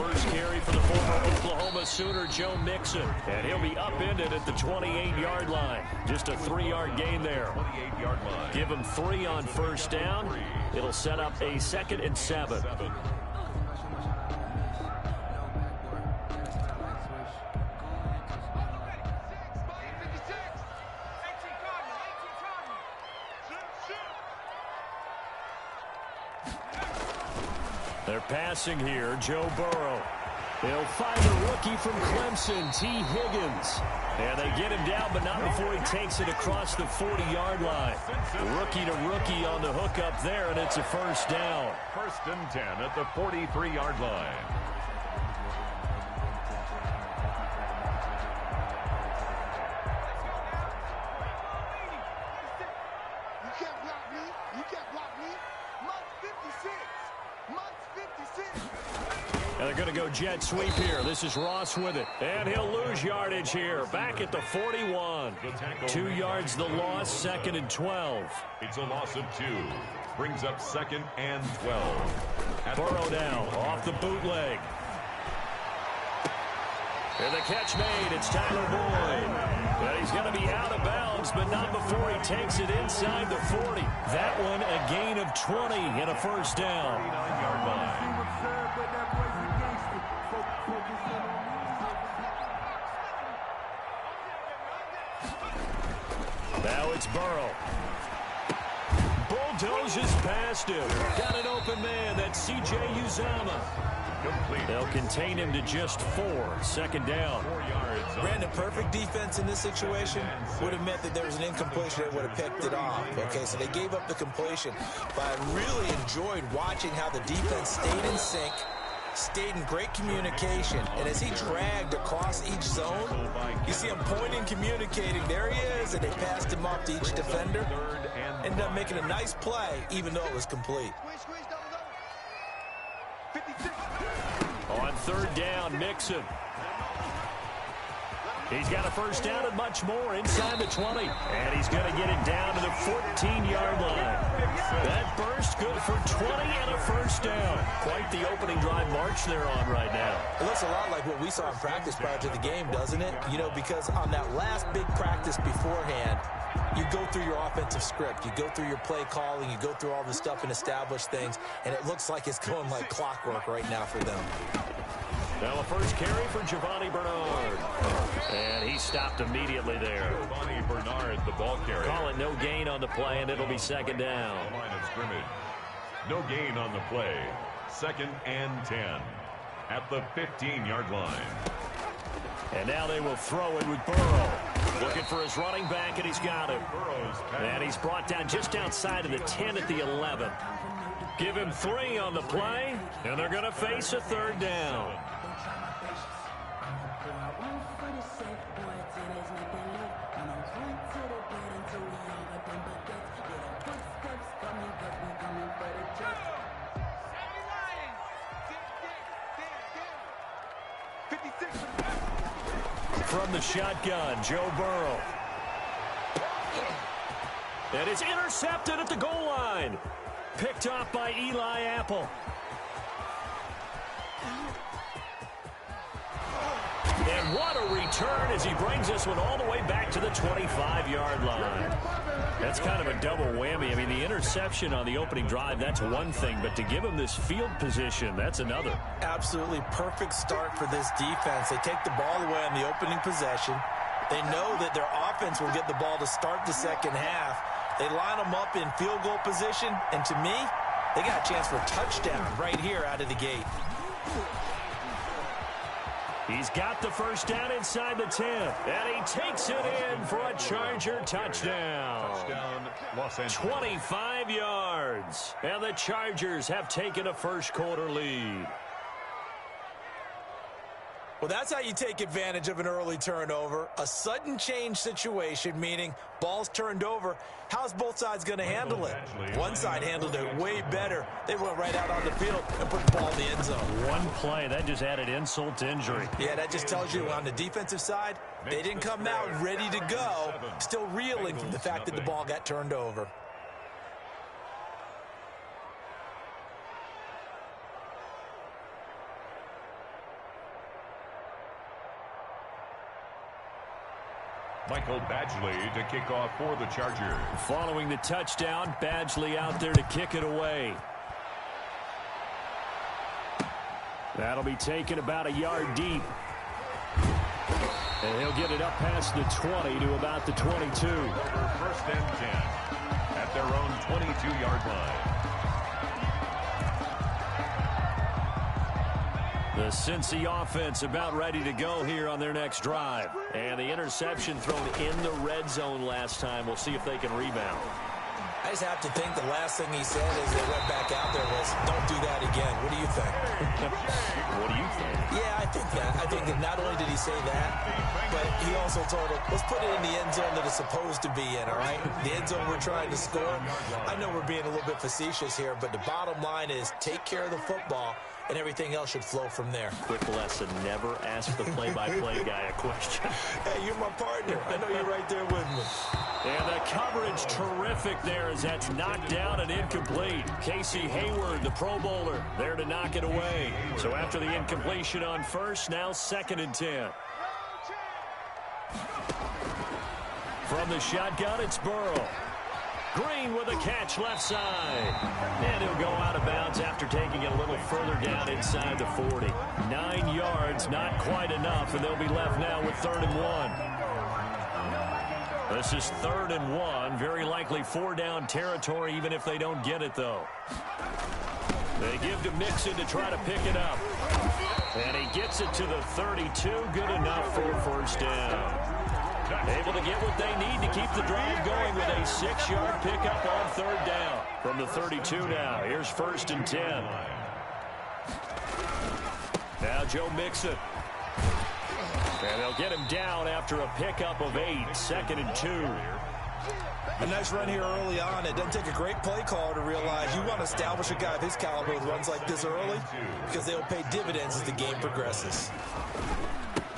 first carry for the former Oklahoma Sooner, Joe Mixon. And he'll be upended at the 28-yard line. Just a 3-yard gain there. 28-yard line. Give him 3 on first down. It'll set up a 2nd and 7. They're passing here, Joe Burrow. They'll find the rookie from Clemson, T. Higgins. And they get him down, but not before he takes it across the 40-yard line. Rookie to rookie on the hookup there, and it's a first down. 1st and 10 at the 43-yard line. And they're going to go jet sweep here. This is Ross with it. And he'll lose yardage here. Back at the 41. 2 yards the loss, 2nd and 12. It's a loss of 2. Brings up 2nd and 12. Burrow now off the bootleg. And the catch made. It's Tyler Boyd. And he's going to be out of bounds, but not before he takes it inside the 40. That one a gain of 20 and a first down. 39-yard line. Now it's Burrow. Bulldozes past him. Got an open man. That's C.J. Uzomah. Complete. They'll contain him to just 4. 2nd down. 4 yards. Brandon, perfect defense in this situation would have meant that there was an incompletion that would have picked it off. Okay, so they gave up the completion. But I really enjoyed watching how the defense stayed in sync, stayed in great communication, and as he dragged across each zone, you see him pointing, communicating. There he is, and they passed him off to each defender. Ended up making a nice play, even though it was complete. On 3rd down, Mixon. He's got a first down and much more inside the 20. And he's going to get it down to the 14-yard line. That burst good for 20 and a first down. Quite the opening drive march they're on right now. It looks a lot like what we saw in practice prior to the game, doesn't it? You know, because on that last big practice beforehand, you go through your offensive script. You go through your play calling. You go through all the stuff and establish things. And it looks like it's going like clockwork right now for them. Now a first carry for Giovanni Bernard. And he stopped immediately there. Giovanni Bernard, the ball carrier. Call it no gain on the play, and it'll be 2nd down. Line of scrimmage. No gain on the play. 2nd and 10 at the 15-yard line. And now they will throw it with Burrow. Looking for his running back, and he's got him. And he's brought down just outside of the 10 at the 11. Give him 3 on the play, and they're going to face a 3rd down. From the shotgun, Joe Burrow. And it's intercepted at the goal line. Picked off by Eli Apple. And what a return as he brings this one all the way back to the 25-yard line. That's kind of a double whammy. I mean, the interception on the opening drive, that's one thing. But to give him this field position, that's another. Absolutely perfect start for this defense. They take the ball away on the opening possession. They know that their offense will get the ball to start the second half. They line them up in field goal position. And to me, they got a chance for a touchdown right here out of the gate. He's got the first down inside the 10. And he takes it in for a Charger touchdown. Touchdown, Los Angeles. 25 yards. And the Chargers have taken a first-quarter lead. Well, that's how you take advantage of an early turnover. A sudden change situation, meaning ball's turned over. How's both sides going to handle it? One side handled it way better. They went right out on the field and put the ball in the end zone. One play, that just added insult to injury. Yeah, that just tells you on the defensive side, they didn't come out ready to go, still reeling from the fact that the ball got turned over. Michael Badgley to kick off for the Chargers. Following the touchdown, Badgley out there to kick it away. That'll be taken about a yard deep. And he'll get it up past the 20 to about the 22. First and 10 at their own 22-yard line. The Cincy offense about ready to go here on their next drive. And the interception thrown in the red zone last time. We'll see if they can rebound. I just have to think the last thing he said as they went back out there was, don't do that again. What do you think? What do you think? Yeah, I think that. I think that not only did he say that, but he also told him, let's put it in the end zone that it's supposed to be in, all right? The end zone we're trying to score. I know we're being a little bit facetious here, but the bottom line is take care of the football, and everything else should flow from there. Quick lesson, never ask the play-by-play guy a question. Hey, you're my partner. I know you're right there with me. And the coverage terrific there as that's knocked down and incomplete. Casey Hayward, the Pro Bowler, there to knock it away. So after the incompletion on first, now 2nd and 10. From the shotgun, it's Burrow. Green with a catch left side. And he'll go out of bounds after taking it a little further down inside the 40. 9 yards, not quite enough, and they'll be left now with 3rd and 1. This is 3rd and 1. Very likely 4 down territory, even if they don't get it, though. They give to Mixon to try to pick it up. And he gets it to the 32. Good enough for a first down. Able to get what they need to keep the drive going with a 6-yard pickup on 3rd down. From the 32 now, here's 1st and 10. Now Joe Mixon. And they'll get him down after a pickup of 8, 2nd and 2. A nice run here early on. It doesn't take a great play caller to realize you want to establish a guy of his caliber with runs like this early because they'll pay dividends as the game progresses.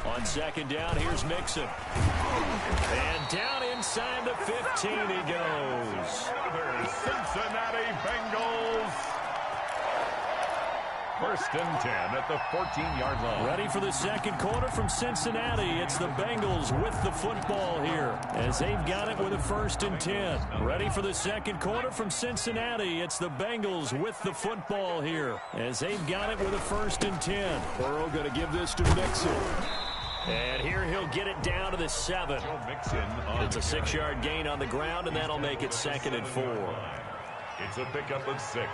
On 2nd down, here's Mixon. And down inside the 15 he goes. There's Cincinnati Bengals. 1st and 10 at the 14-yard line. Ready for the 2nd quarter from Cincinnati. It's the Bengals with the football here as they've got it with a 1st and 10. Ready for the 2nd quarter from Cincinnati. It's the Bengals with the football here as they've got it with a 1st and 10. Burrow going to give this to Mixon. And here he'll get it down to the 7. It's a 6-yard gain on the ground, and that'll make it 2nd and 4. It's a pickup of 6.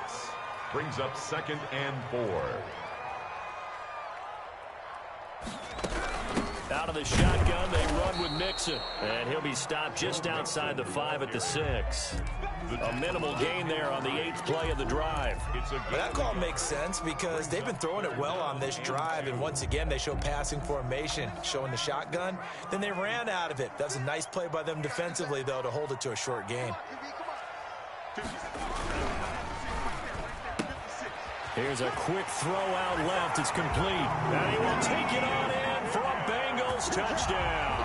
Brings up 2nd and 4. Out of the shotgun, they run with Mixon. And he'll be stopped just outside the 5 at the 6. A minimal gain there on the 8th play of the drive. That call makes sense because they've been throwing it well on this drive, and once again they show passing formation, showing the shotgun. Then they ran out of it. That's a nice play by them defensively, though, to hold it to a short gain. Here's a quick throw out left. It's complete. And he will take it on in for a Bengals touchdown.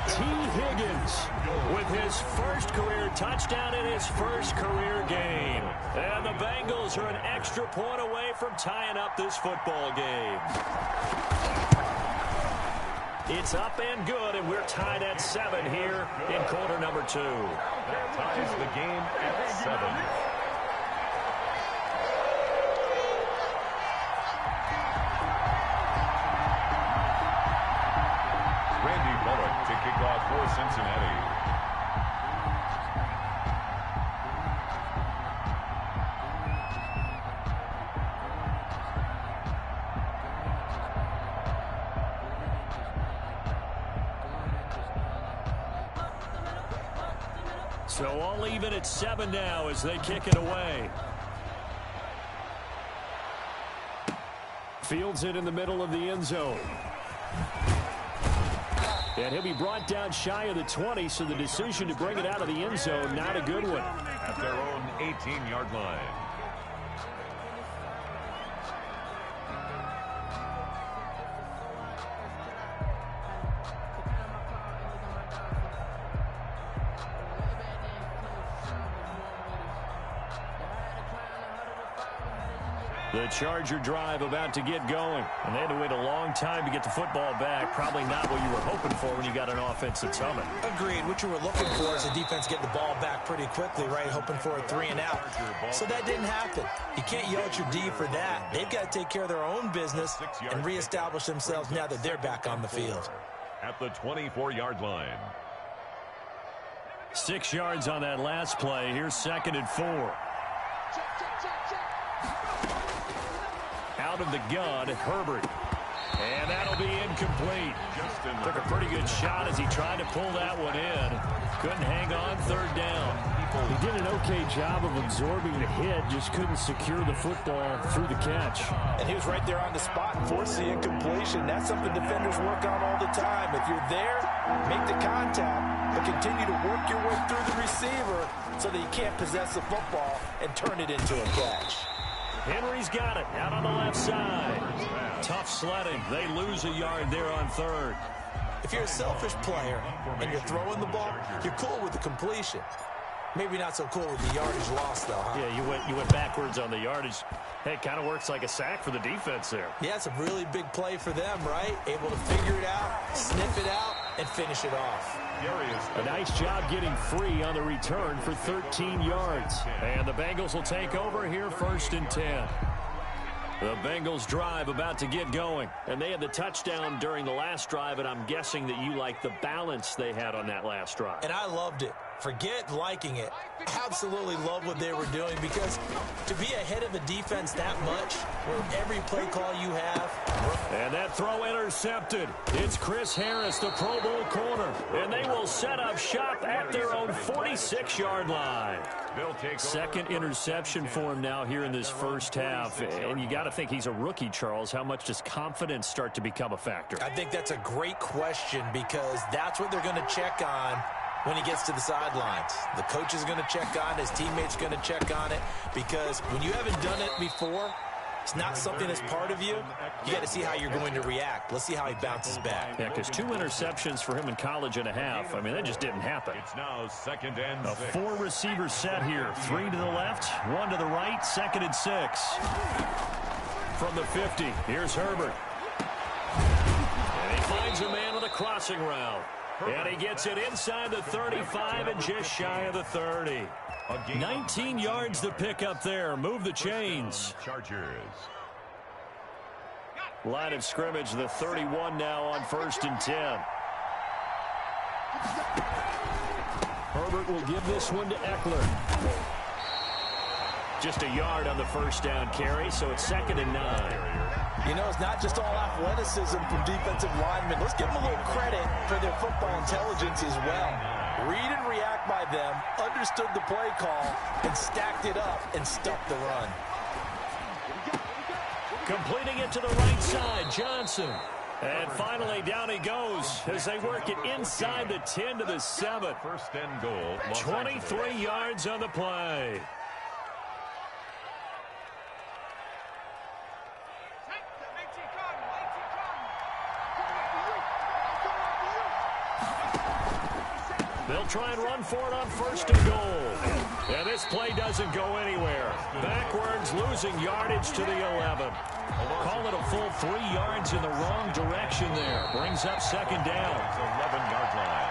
T. Higgins with his first career touchdown in his first career game. And the Bengals are an extra point away from tying up this football game. It's up and good, and we're tied at 7 here in quarter number 2. That ties the game at 7. To kick off for Cincinnati. So all even at 7 now as they kick it away. Fields it in the middle of the end zone. And he'll be brought down shy of the 20, so the decision to bring it out of the end zone, not a good one. At their own 18-yard line. The Charger drive about to get going. And they had to wait a long time to get the football back. Probably not what you were hoping for when you got an offense that's humming. Agreed. What you were looking for is the defense getting the ball back pretty quickly, right? Hoping for a 3-and-out. So that didn't happen. You can't yell at your D for that. They've got to take care of their own business and reestablish themselves now that they're back on the field. At the 24-yard line. 6 yards on that last play. Here's 2nd and 4. Out of the gun, Herbert. And that'll be incomplete. Took a pretty good shot as he tried to pull that one in. Couldn't hang on, 3rd down. He did an okay job of absorbing the hit, just couldn't secure the football through the catch. And he was right there on the spot and forced the incompletion. That's something defenders work on all the time. If you're there, make the contact, but continue to work your way through the receiver so that you can't possess the football and turn it into a catch. Henry's got it out on the left side. Tough sledding. They lose a yard there on 3rd. If you're a selfish player and you're throwing the ball, you're cool with the completion. Maybe not so cool with the yardage loss, though, huh? Yeah, you went backwards on the yardage. Hey, it kind of works like a sack for the defense there. Yeah, it's a really big play for them, right? Able to figure it out, sniff it out, and finish it off. A nice job getting free on the return for 13 yards. And the Bengals will take over here, 1st and 10. The Bengals drive about to get going. And they had the touchdown during the last drive, and I'm guessing that you like the balance they had on that last drive. And I loved it. Forget liking it. Absolutely love what they were doing, because to be ahead of a defense that much, where every play call you have. And that throw intercepted. It's Chris Harris, the Pro Bowl corner. And they will set up shop at their own 46-yard line. 2nd interception for him now here in this first half. And you got to think he's a rookie, Charles. How much does confidence start to become a factor? I think that's a great question, because that's what they're going to check on when he gets to the sidelines. The coach is going to check on, his teammates are going to check on it, because when you haven't done it before, it's not something that's part of you. You got to see how you're going to react. Let's see how he bounces back. Yeah, because 2 interceptions for him in college and a half. I mean, that just didn't happen. It's now 2nd and 6. A 4-receiver set here. 3 to the left, 1 to the right, 2nd and 6. From the 50, here's Herbert. And he finds a man with a crossing route. And he gets it inside the 35 and just shy of the 30. 19 yards to pick up there. Move the chains. Chargers. Line of scrimmage, the 31 now on 1st and 10. Herbert will give this one to Eckler. Just a yard on the 1st down carry, so it's 2nd and 9. You know, it's not just all athleticism from defensive linemen. Let's give them a little credit for their football intelligence as well. Read and react by them, understood the play call, and stacked it up and stuffed the run. Completing it to the right side, Johnson. And finally, down he goes as they work it inside the 10 to the 7. 1st and goal. 23 yards on the play. They'll try and run for it on 1st and goal. And this play doesn't go anywhere. Backwards, losing yardage to the 11. Call it a full 3 yards in the wrong direction there. Brings up 2nd down. 11-yard line.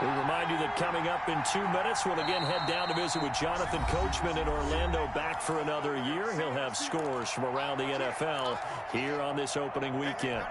We remind you that coming up in 2 minutes, we'll again head down to visit with Jonathan Coachman in Orlando, back for another year. He'll have scores from around the NFL here on this opening weekend.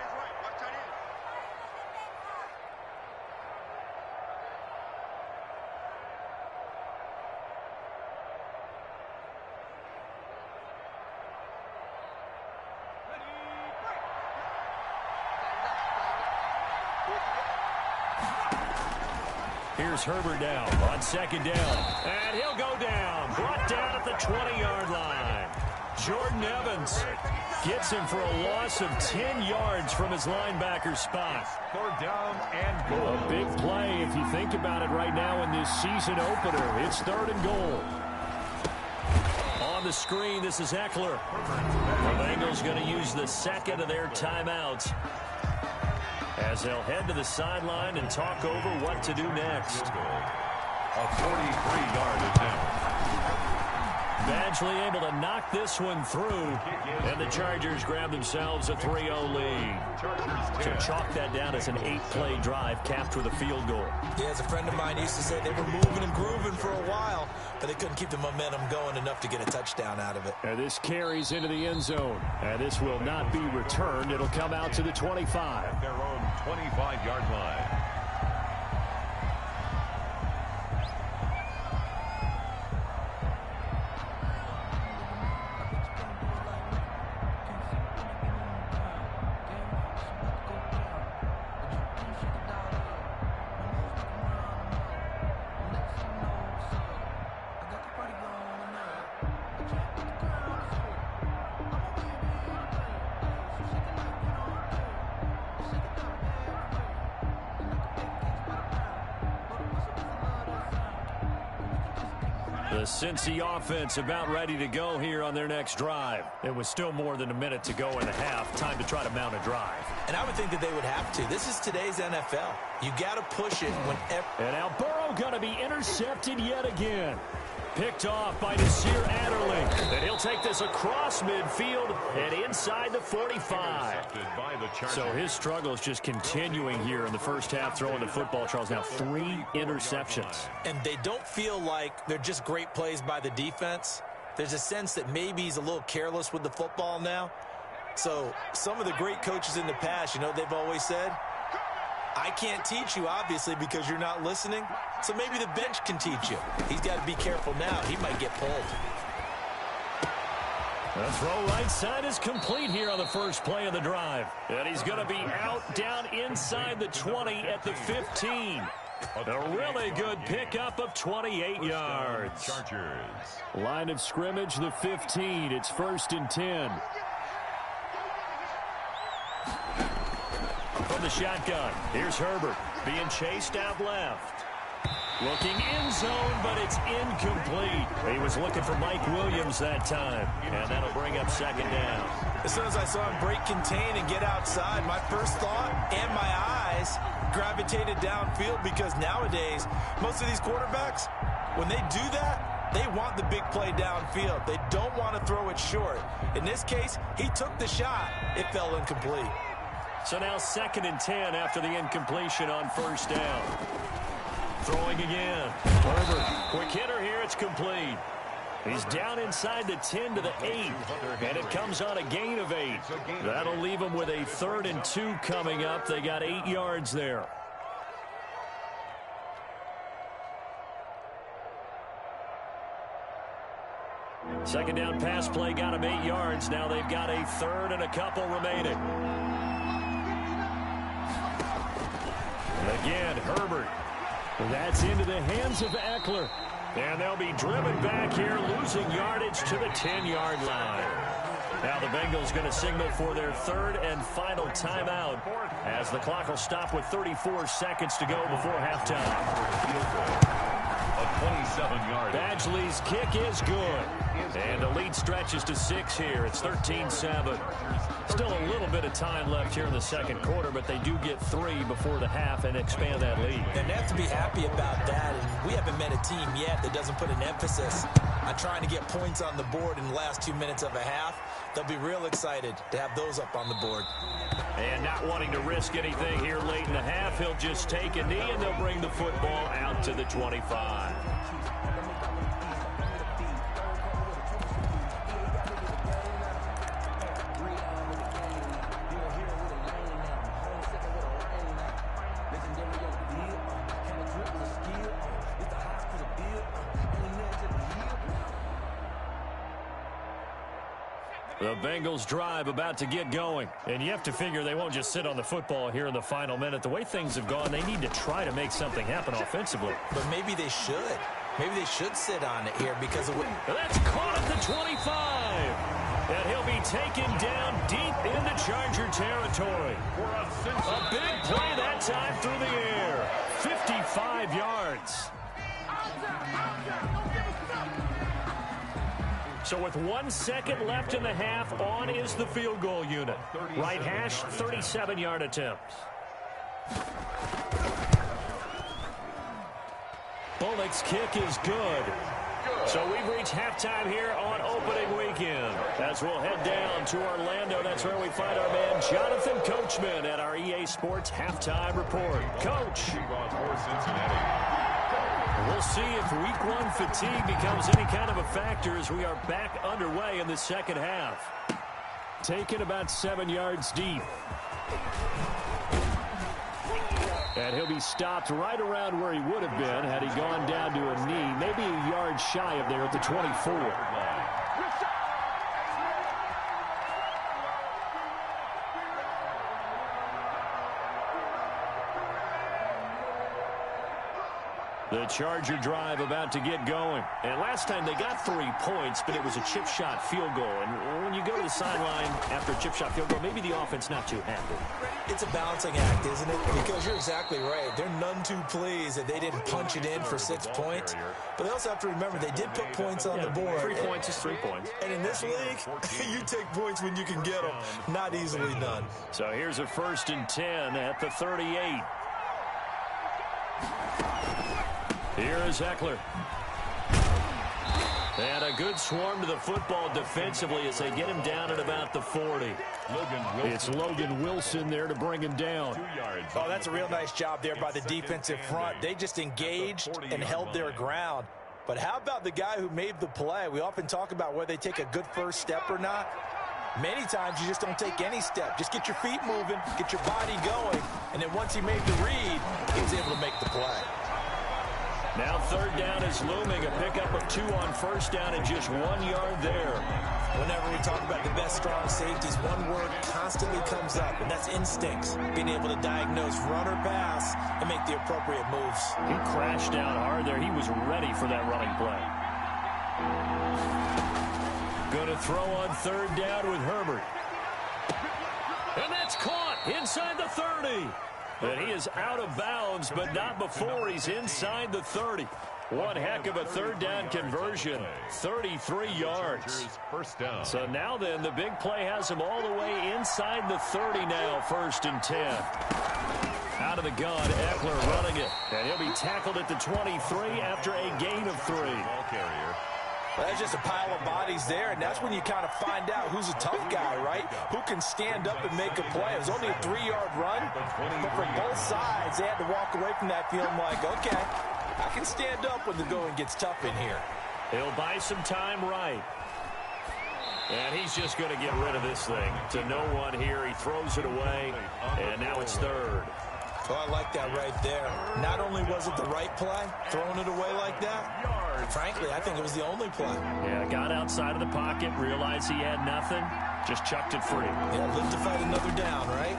Here's Herbert now on 2nd down. And he'll go down. Brought down at the 20-yard line. Jordan Evans gets him for a loss of 10 yards from his linebacker spot. 4th down and goal. A big play if you think about it right now in this season opener. It's 3rd and goal. On the screen, this is Eckler. The Bengals going to use the 2nd of their timeouts as they'll head to the sideline and talk over what to do next. A 43-yard attempt. Badgley able to knock this one through, and the Chargers grab themselves a 3-0 lead. So chalk that down as an 8-play drive capped with a field goal. Yeah, as a friend of mine used to say, they were moving and grooving for a while, but they couldn't keep the momentum going enough to get a touchdown out of it. And this carries into the end zone, and this will not be returned. It'll come out to the 25. At their own 25-yard line. The Cincy offense about ready to go here on their next drive. It was still more than a minute to go in the half. Time to try to mount a drive. And I would think that they would have to. This is today's NFL. You got to push it whenever. And now Burrow going to be intercepted yet again. Picked off by Nasir Adderley. And he'll take this across midfield and inside the 45. So his struggle is just continuing here in the first half throwing the football, Charles. Now 3 interceptions. And they don't feel like they're just great plays by the defense. There's a sense that maybe he's a little careless with the football now. So some of the great coaches in the past, you know, they've always said, I can't teach you, obviously, because you're not listening. So maybe the bench can teach you. He's got to be careful now. He might get pulled. The throw right side is complete here on the first play of the drive. And he's going to be out down inside the 20 at the 15. A really good pickup of 28 yards. Chargers. Line of scrimmage, the 15. It's 1st and 10. From the shotgun, here's Herbert being chased out left. Looking in zone, but it's incomplete. He was looking for Mike Williams that time, and that'll bring up second down. As soon as I saw him break contain and get outside, my first thought and my eyes gravitated downfield, because nowadays, most of these quarterbacks, when they do that, they want the big play downfield. They don't want to throw it short. In this case, he took the shot. It fell incomplete. So now 2nd and 10 after the incompletion on first down. Throwing again. Herbert, quick hitter here. It's complete. He's down inside the 10 to the 8, and it comes on a gain of 8. That'll leave him with a 3rd and 2 coming up. They got 8 yards there. Second down pass play got him 8 yards. Now they've got a 3rd and a couple remaining. Again, Herbert. That's into the hands of Eckler. And they'll be driven back here, losing yardage to the 10-yard line. Now the Bengals going to signal for their 3rd and final timeout as the clock will stop with 34 seconds to go before halftime. A 27-yard. Badgley's kick is good. And the lead stretches to 6 here. It's 13-7. Still a little bit of time left here in the second quarter, but they do get 3 before the half and expand that lead. And they have to be happy about that. And we haven't met a team yet that doesn't put an emphasis on trying to get points on the board in the last 2 minutes of a half. They'll be real excited to have those up on the board. And not wanting to risk anything here late in the half, he'll just take a knee and they'll bring the football out to the 25. The Bengals drive about to get going. And you have to figure they won't just sit on the football here in the final minute. The way things have gone, they need to try to make something happen offensively. But maybe they should. Maybe they should sit on it here because of what... That's caught at the 25. And he'll be taken down deep into Charger territory. A big play that time through the air. 55 yards. So with 1 second left in the half, on is the field goal unit. Right hash, 37-yard attempt. Bullock's kick is good. So we've reached halftime here on opening weekend. As we'll head down to Orlando, that's where we find our man Jonathan Coachman at our EA Sports Halftime Report. Coach. We'll see if week one fatigue becomes any kind of a factor as we are back underway in the second half. Taken about 7 yards deep. And he'll be stopped right around where he would have been had he gone down to a knee, maybe a yard shy of there at the 24. The Charger drive about to get going. And last time they got 3 points, but it was a chip shot field goal. And when you go to the sideline after a chip shot field goal, maybe the offense not too happy. It's a balancing act, isn't it? Because you're exactly right. They're none too pleased that they didn't punch it in for 6 points. But they also have to remember they did put points on the board. 3 points is 3 points. And in this league, you take points when you can get them. Not easily done. So here's a 1st and 10 at the 38. Here is Eckler. And a good swarm to the football defensively as they get him down at about the 40. It's Logan Wilson there to bring him down. Oh, that's a real nice job there by the defensive front. They just engaged and held their ground. But how about the guy who made the play? We often talk about whether they take a good first step or not. Many times you just don't take any step. Just get your feet moving, get your body going, and then once he made the read, he was able to make the play. Now 3rd down is looming. A pickup of 2 on 1st down and just 1 yard there. Whenever we talk about the best strong safeties, one word constantly comes up, and that's instincts. Being able to diagnose run or pass and make the appropriate moves. He crashed down hard there. He was ready for that running play. Going to throw on 3rd down with Herbert. And that's caught inside the 30. And he is out of bounds, but not before he's inside the 30. One heck of a 3rd down conversion, 33 yards. So now then, the big play has him all the way inside the 30 now, 1st and 10. Out of the gun, Eckler running it. And he'll be tackled at the 23 after a gain of 3. Well, that's just a pile of bodies there, and that's when you kind of find out who's a tough guy, right? Who can stand up and make a play. It was only a 3-yard run, but for both sides, they had to walk away from that feeling like, okay, I can stand up when the going gets tough in here. He'll buy some time right. And he's just going to get rid of this thing to no one here. He throws it away, and now it's 3rd. Oh, I like that right there. Not only was it the right play, throwing it away like that, frankly, I think it was the only play. Yeah, got outside of the pocket, realized he had nothing, just chucked it free. Yeah, live to fight another down, right?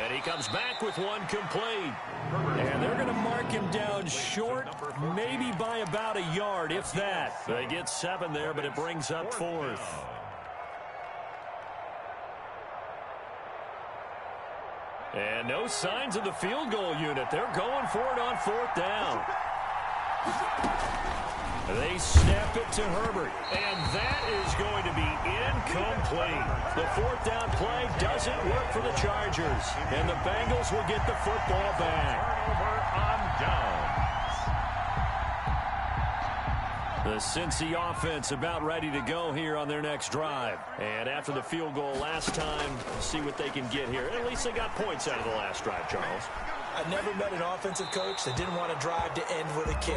And he comes back with one complete. And they're going to mark him down short, maybe by about a yard, if that. They get 7 there, but it brings up 4th. And no signs of the field goal unit. They're going for it on 4th down. They snap it to Herbert, and that is going to be incomplete. The 4th down play doesn't work for the Chargers, and the Bengals will get the football back. Turnover on downs. The Cincy offense about ready to go here on their next drive. And after the field goal last time, see what they can get here. At least they got points out of the last drive, Charles. I've never met an offensive coach that didn't want to drive to end with a kick.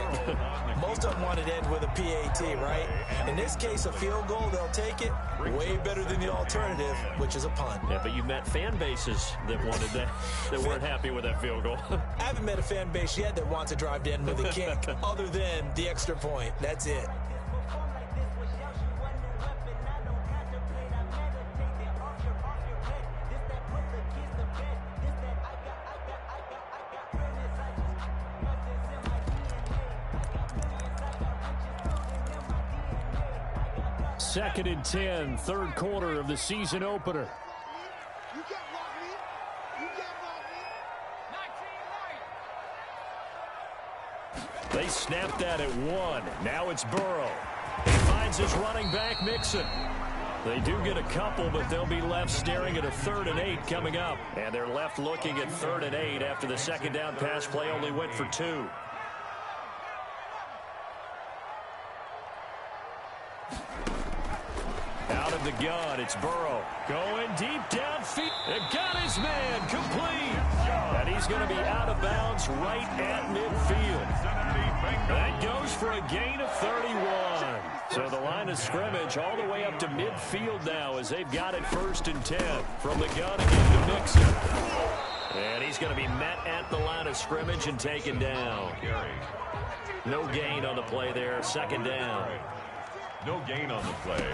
Most of them wanted to end with a PAT, right? In this case, a field goal, they'll take it. Way better than the alternative, which is a punt. Yeah, but you've met fan bases that wanted that, that weren't happy with that field goal. I haven't met a fan base yet that wants to drive to end with a kick, other than the extra point. That's it. Second and 10, 3rd quarter of the season opener. They snapped that at 1. Now it's Burrow. He finds his running back, Mixon. They do get a couple, but they'll be left staring at a 3rd and 8 coming up. And they're left looking at 3rd and 8 after the 2nd down pass play only went for 2. out of the gun. It's Burrow going deep downfield. It got his man complete. And he's going to be out of bounds right at midfield. That goes for a gain of 31. So the line of scrimmage all the way up to midfield now as they've got it 1st and 10. From the gun again to Mixon. And he's going to be met at the line of scrimmage and taken down. No gain on the play there. 2nd down. No gain on the play.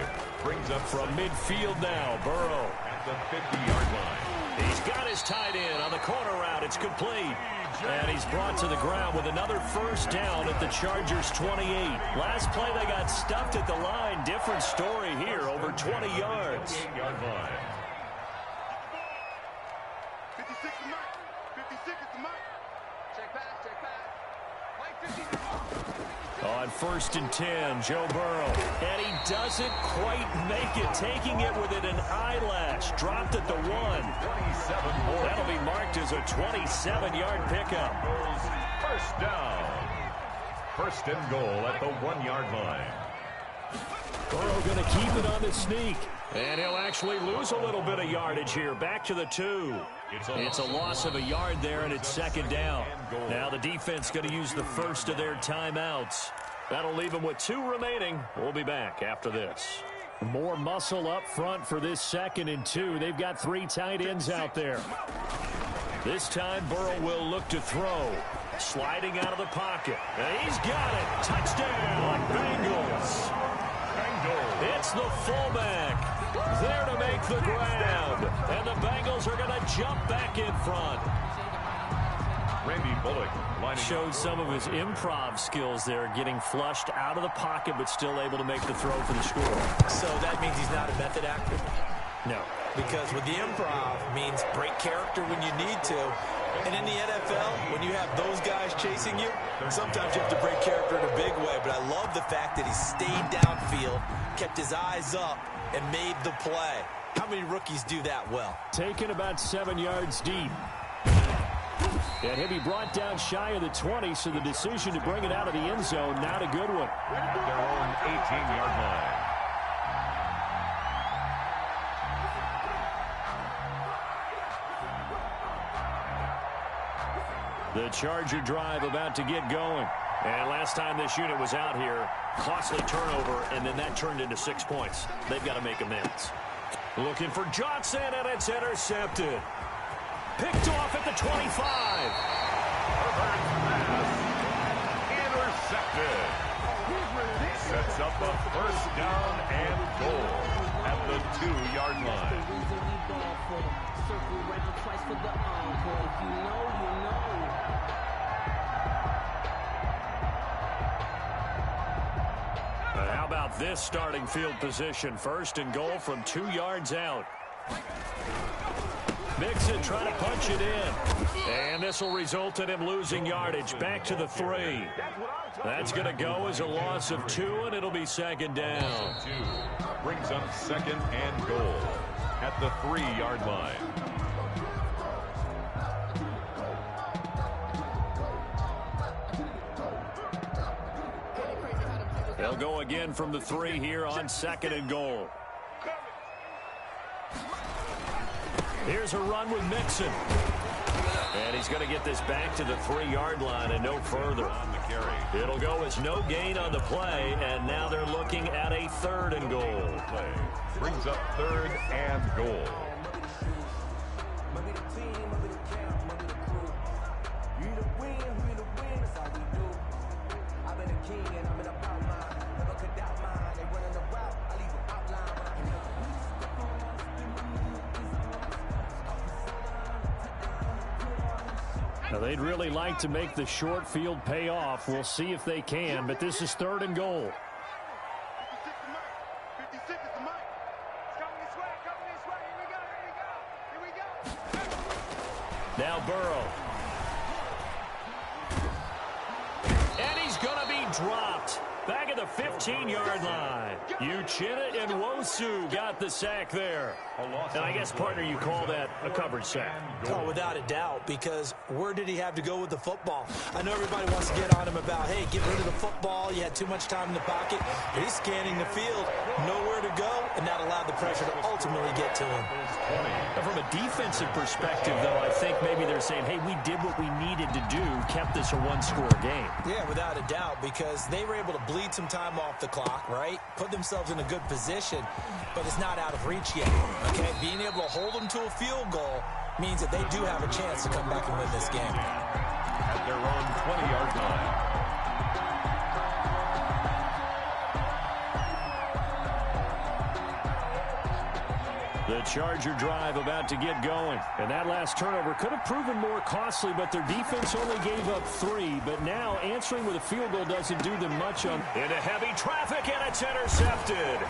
Brings up from midfield now. Burrow at the 50-yard line. He's got his tight end on the corner route. It's complete. And he's brought to the ground with another 1st down at the Chargers' 28. Last play they got stuffed at the line. Different story here. Over 20 yards. 8-yard line. 56 to Mike. 56 to Mike. Check back, check back. Mike 50. On 1st and 10, Joe Burrow. And he doesn't quite make it. Taking it within an eyelash. Dropped at the 1. 27 more. That'll be marked as a 27-yard pickup. 1st down. 1st and goal at the 1-yard line. Burrow going to keep it on the sneak. And he'll actually lose a little bit of yardage here. Back to the 2. It's a loss of a yard there, and it's 2nd down. Now the defense going to use the first of their timeouts. That'll leave them with 2 remaining. We'll be back after this. More muscle up front for this 2nd and 2. They've got 3 tight ends out there. This time Burrow will look to throw. Sliding out of the pocket. And he's got it. Touchdown, Bengals. It's the fullback. There to make the grab. And the Bengals are going to jump back in front. Randy Bullock showed some of his improv skills there, getting flushed out of the pocket but still able to make the throw for the score. So that means he's not a method actor? No. Because with the improv means break character when you need to. And in the NFL, when you have those guys chasing you, sometimes you have to break character in a big way. But I love the fact that he stayed downfield, kept his eyes up, and made the play. How many rookies do that well? Taken about 7 yards deep. And he'll be brought down shy of the 20, so the decision to bring it out of the end zone, not a good one. At their own 18-yard line. The Charger drive about to get going. And last time this unit was out here, costly turnover, and then that turned into 6 points. They've got to make amends. Looking for Johnson, and it's intercepted. Picked off at the 25. Intercepted. Sets up a 1st down and goal at the 2-yard line. How about this starting field position? 1st and goal from 2 yards out. Mixon trying to punch it in. And this will result in him losing yardage. Back to the 3. That's going to go as a loss of 2, and it'll be 2nd down. 2 brings up 2nd and goal at the 3-yard line. They'll go again from the 3 here on 2nd and goal. Here's a run with Mixon. And he's going to get this back to the 3-yard line and no further. On the carry. It'll go as no gain on the play, and now they're looking at a 3rd and goal. Play brings up 3rd and goal. Now they'd really like to make the short field pay off. We'll see if they can, but this is 3rd and goal. 56 is the Mike. It's coming this way, coming this way. Here we go, here we go. Now Burrow. And he's going to be dropped. Back at the 15-yard line. Uchenna and Wosu got the sack there. And I guess, partner, you call that a coverage sack. Oh, without a doubt, because where did he have to go with the football? I know everybody wants to get on him about, hey, get rid of the football. You had too much time in the pocket. But he's scanning the field, nowhere to go, and that allowed the pressure to ultimately get to him. From a defensive perspective, though, I think maybe they're saying, hey, we did what we needed to do, kept this a one-score game. Yeah, without a doubt, because they were able to bleed some time off the clock, right? Put themselves in a good position, but it's not out of reach yet, okay? Being able to hold them to a field goal means that they do have a chance to come back and win this game. At their own 20-yard line. The Charger drive about to get going. And that last turnover could have proven more costly, but their defense only gave up 3. But now answering with a field goal doesn't do them much on. Into heavy traffic, and it's intercepted.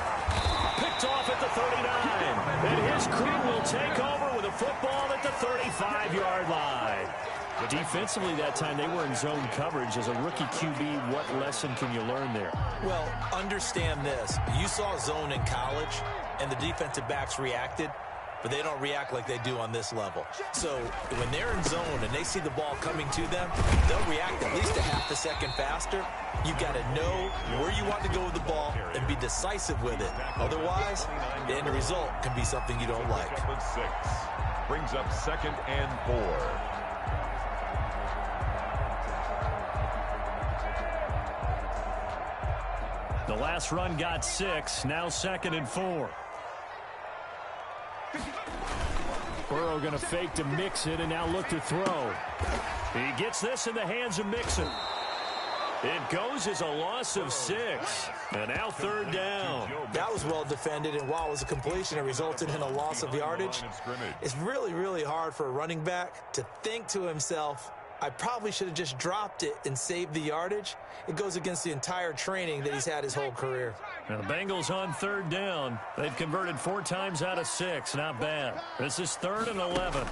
Picked off at the 39. And his crew will take over with a football at the 35-yard line. Defensively that time, they were in zone coverage. As a rookie QB, what lesson can you learn there? Well, understand this. You saw zone in college, and the defensive backs reacted, but they don't react like they do on this level. So when they're in zone and they see the ball coming to them, they'll react at least a half a second faster. You've got to know where you want to go with the ball and be decisive with it. Otherwise, the end result can be something you don't like. Brings up 2nd and 4. The last run got 6. Now 2nd and 4. Burrow going to fake to Mixon and now look to throw. He gets this in the hands of Mixon. It goes as a loss of 6. And now 3rd down. That was well defended, and while it was a completion, it resulted in a loss of yardage. It's really, really hard for a running back to think to himself, I probably should have just dropped it and saved the yardage. It goes against the entire training that he's had his whole career. Now the Bengals on 3rd down. They've converted 4 times out of 6. Not bad. This is 3rd and 11.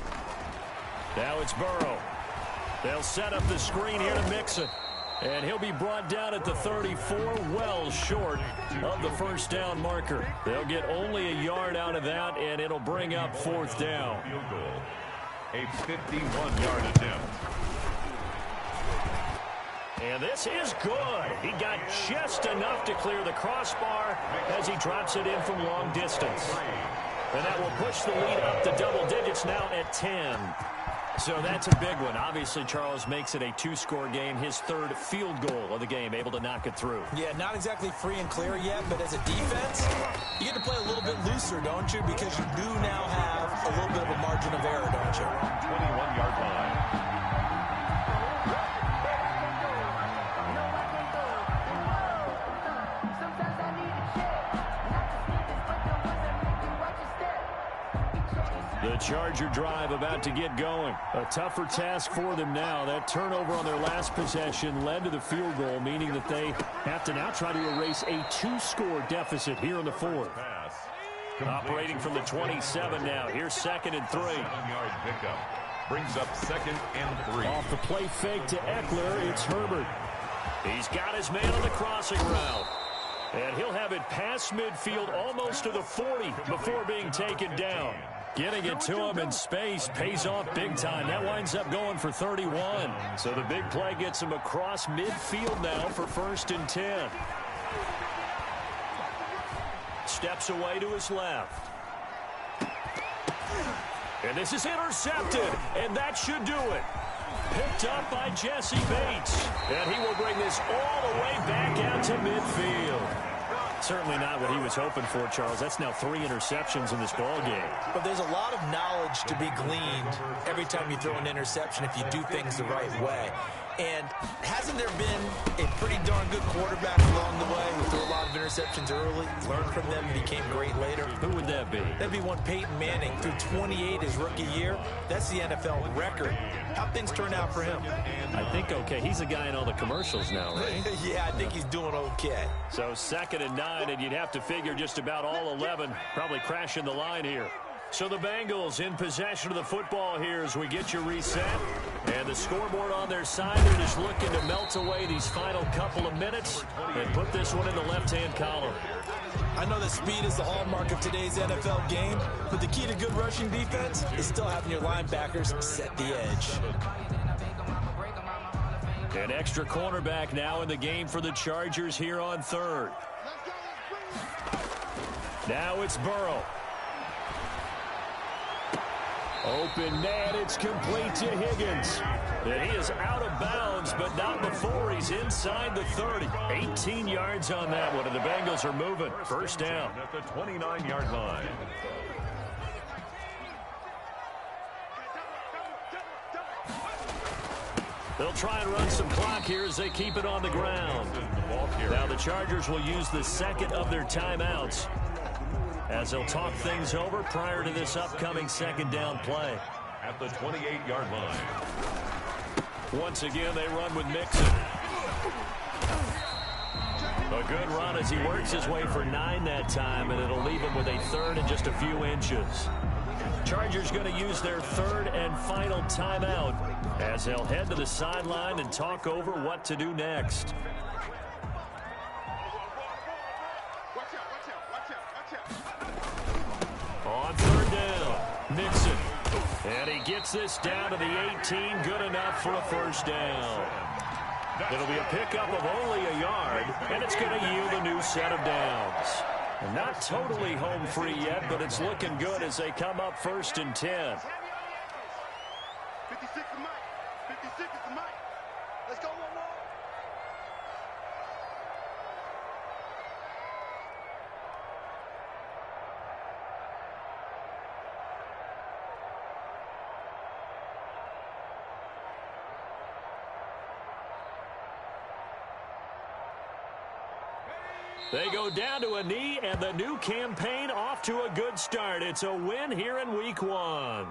Now it's Burrow. They'll set up the screen here to Mixon. And he'll be brought down at the 34, well short of the 1st down marker. They'll get only a yard out of that, and it'll bring up 4th down. Field goal. A 51-yard attempt. And this is good. He got just enough to clear the crossbar as he drops it in from long distance. And that will push the lead up to double digits now at 10. So that's a big one. Obviously, Charles makes it a 2-score game. His 3rd field goal of the game, able to knock it through. Yeah, not exactly free and clear yet, but as a defense, you get to play a little bit looser, don't you? Because you do now have a little bit of a margin of error, don't you? 21-yard line. The Charger drive about to get going. A tougher task for them now. That turnover on their last possession led to the field goal, meaning that they have to now try to erase a 2-score deficit here in the 4th. Operating from the 27 now. Here's 2nd and 3. 7-yard pickup. Brings up 2nd and 3. Off the play fake to Eckler, it's Herbert. He's got his man on the crossing route. And he'll have it past midfield almost to the 40 before being taken down. Getting it to him in space pays off big time. That winds up going for 31. So the big play gets him across midfield now for 1st and 10. Steps away to his left. And this is intercepted, and that should do it. Picked up by Jesse Bates. And he will bring this all the way back out to midfield. Certainly not what he was hoping for, Charles. That's now 3 interceptions in this ball game. But there's a lot of knowledge to be gleaned every time you throw an interception if you do things the right way. And hasn't there been a pretty darn good quarterback along the way who threw a lot of interceptions early, learned from them, and became great later? Who would that be? That'd be one Peyton Manning. Threw 28 his rookie year. That's the NFL record. How things turn out for him? I think okay. He's a guy in all the commercials now, right? Yeah, I think he's doing okay. So 2nd and 9, and you'd have to figure just about all 11 probably crashing the line here. So the Bengals in possession of the football here as we get you reset. And the scoreboard on their side, they're just looking to melt away these final couple of minutes and put this one in the left-hand column. I know that speed is the hallmark of today's NFL game, but the key to good rushing defense is still having your linebackers set the edge. An extra cornerback now in the game for the Chargers here on third. Now it's Burrow. Open man, it's complete to Higgins. And he is out of bounds, but not before he's inside the 30. 18 yards on that one, and the Bengals are moving. First down. At the 29-yard line. They'll try and run some clock here as they keep it on the ground. Now the Chargers will use the second of their timeouts as they'll talk things over prior to this upcoming second down play. At the 28-yard line. Once again, they run with Mixon. A good run as he works his way for 9 that time, and it'll leave him with a third and just a few inches. Chargers going to use their third and final timeout as they'll head to the sideline and talk over what to do next. On third down, Mixon. And he gets this down to the 18, good enough for a first down. It'll be a pickup of only a yard, and it's going to yield a new set of downs. Not totally home free yet, but it's looking good as they come up first and 10. 56 is Mike. 56 is Mike. Let's go, one more. They go down to a knee, and the new campaign off to a good start. It's a win here in week 1.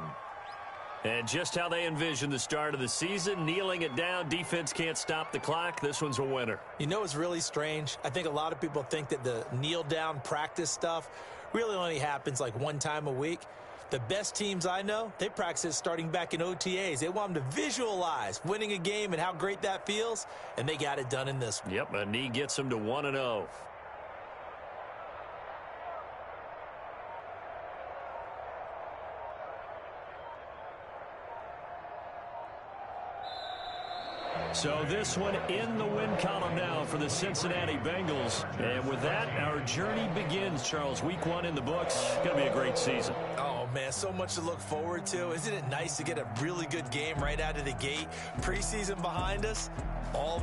And just how they envision the start of the season, kneeling it down, defense can't stop the clock. This one's a winner. You know what's really strange? I think a lot of people think that the kneel-down practice stuff really only happens like one time a week. The best teams I know, they practice it starting back in OTAs. They want them to visualize winning a game and how great that feels, and they got it done in this one. Yep, a knee gets them to 1-0. So this one in the win column now for the Cincinnati Bengals. And with that, our journey begins, Charles. Week 1 in the books. Going to be a great season. Oh, man, so much to look forward to. Isn't it nice to get a really good game right out of the gate? Preseason behind us, all